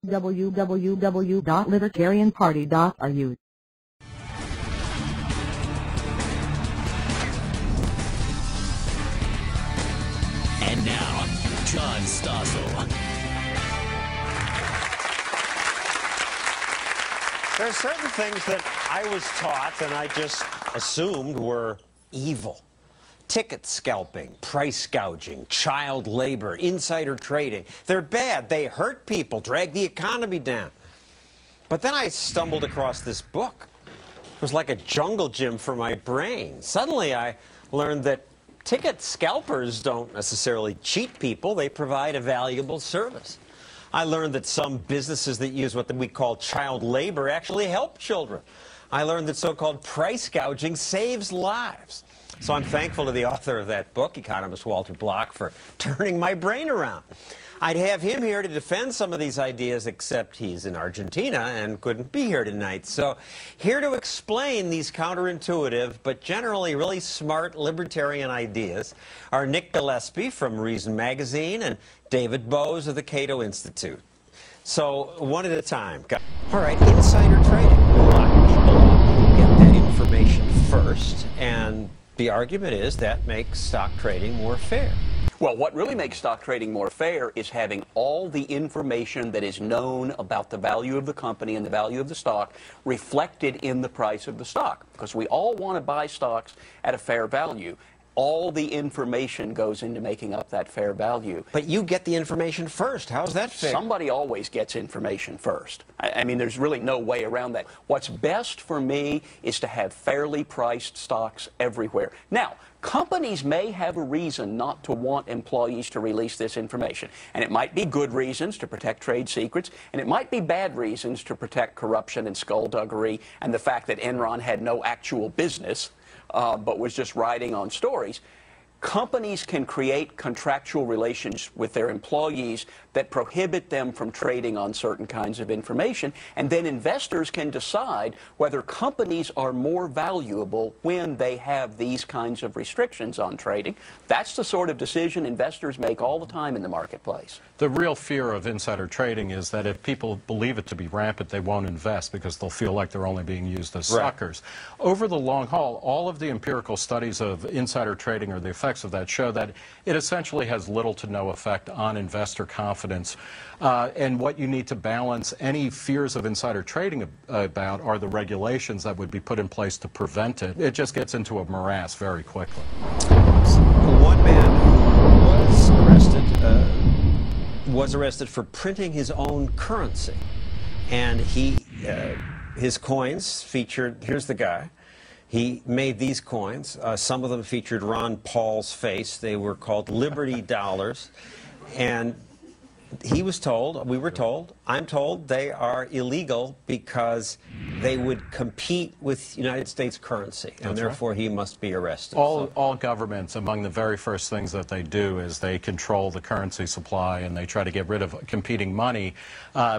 www.libertarianparty.ru. And now, John Stossel. There are certain things that I was taught and I just assumed were evil. Ticket scalping, price gouging, child labor, insider trading. They're bad. They hurt people, drag the economy down. But then I stumbled across this book. It was like a jungle gym for my brain. Suddenly I learned that ticket scalpers don't necessarily cheat people. They provide a valuable service. I learned that some businesses that use what we call child labor actually help children. I learned that so-called price gouging saves lives. So I'm thankful to the author of that book, economist Walter Block, for turning my brain around. I'd have him here to defend some of these ideas, except he's in Argentina and couldn't be here tonight. So here to explain these counterintuitive but generally really smart libertarian ideas are Nick Gillespie from Reason Magazine and David Bose of the Cato Institute. So one at a time. All right, insider trading. A lot of people get that information first, and the argument is that makes stock trading more fair. Well, what really makes stock trading more fair is having all the information that is known about the value of the company and the value of the stock reflected in the price of the stock. Because we all want to buy stocks at a fair value. All the information goes into making up that fair value. But you get the information first. How's that fair? Somebody always gets information first. I mean, there's really no way around that. What's best for me is to have fairly priced stocks everywhere. Now, companies may have a reason not to want employees to release this information. And it might be good reasons to protect trade secrets, and it might be bad reasons to protect corruption and skullduggery and the fact that Enron had no actual business, but was just riding on stories. Companies can create contractual relations with their employees that prohibit them from trading on certain kinds of information, and then investors can decide whether companies are more valuable when they have these kinds of restrictions on trading. That's the sort of decision investors make all the time in the marketplace. The real fear of insider trading is that if people believe it to be rampant, they won't invest because they'll feel like they're only being used as suckers. Over the long haul, all of the empirical studies of insider trading or the effects of that show that it essentially has little to no effect on investor confidence. And what you need to balance any fears of insider trading about are the regulations that would be put in place to prevent it. It just gets into a morass very quickly. One man who was arrested for printing his own currency. And his coins featured, here's the guy. He made these coins. Some of them featured Ron Paul's face. They were called Liberty dollars. And he was told, we were told, I'm told they are illegal because they would compete with United States currency, and therefore he must be arrested. All governments, among the very first things that they do is they control the currency supply and they try to get rid of competing money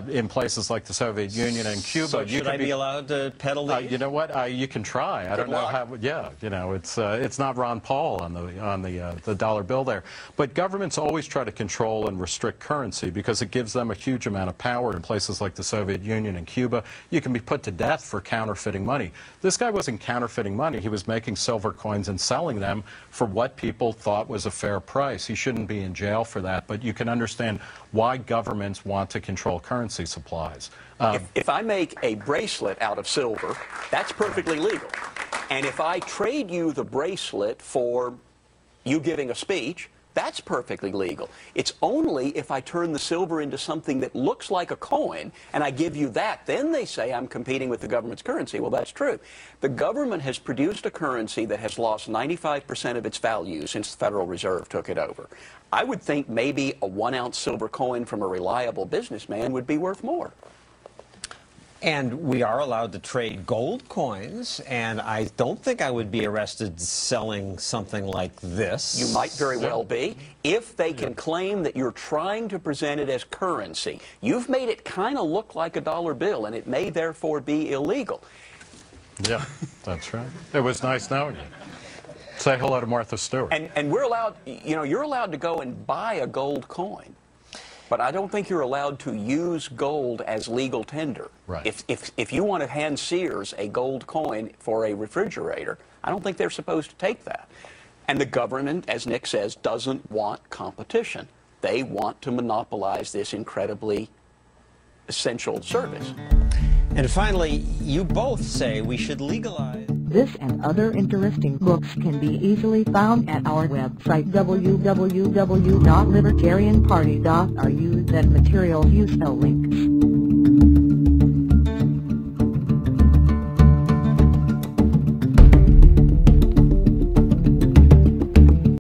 in places like the Soviet Union and Cuba. So should I be allowed to peddle these? You know what? You can try. I don't know how. Yeah, you know, it's not Ron Paul on the dollar bill there, but governments always try to control and restrict currency because it gives them a huge amount of power. In places like the Soviet Union and Cuba, you can be put to death for counterfeiting money. This guy wasn't counterfeiting money. He was making silver coins and selling them for what people thought was a fair price. He shouldn't be in jail for that, but you can understand why governments want to control currency supplies. If I make a bracelet out of silver, that's perfectly legal. And if I trade you the bracelet for you giving a speech, that's perfectly legal. It's only if I turn the silver into something that looks like a coin and I give you that, then they say I'm competing with the government's currency. Well, that's true. The government has produced a currency that has lost 95% of its value since the Federal Reserve took it over. I would think maybe a 1-ounce silver coin from a reliable businessman would be worth more. And we are allowed to trade gold coins, and I don't think I would be arrested selling something like this. You might very well be, if they can claim that you're trying to present it as currency. You've made it kind of look like a dollar bill, and it may therefore be illegal. Yeah, that's right. It was nice knowing you. Say hello to Martha Stewart. And we're allowed, you know, you're allowed to go and buy a gold coin. But I don't think you're allowed to use gold as legal tender. Right. If you want to hand Sears a gold coin for a refrigerator, I don't think they're supposed to take that. And the government, as Nick says, doesn't want competition. They want to monopolize this incredibly essential service. And finally, you both say we should legalize. This and other interesting books can be easily found at our website www.libertarianparty.ru. That materials use no links.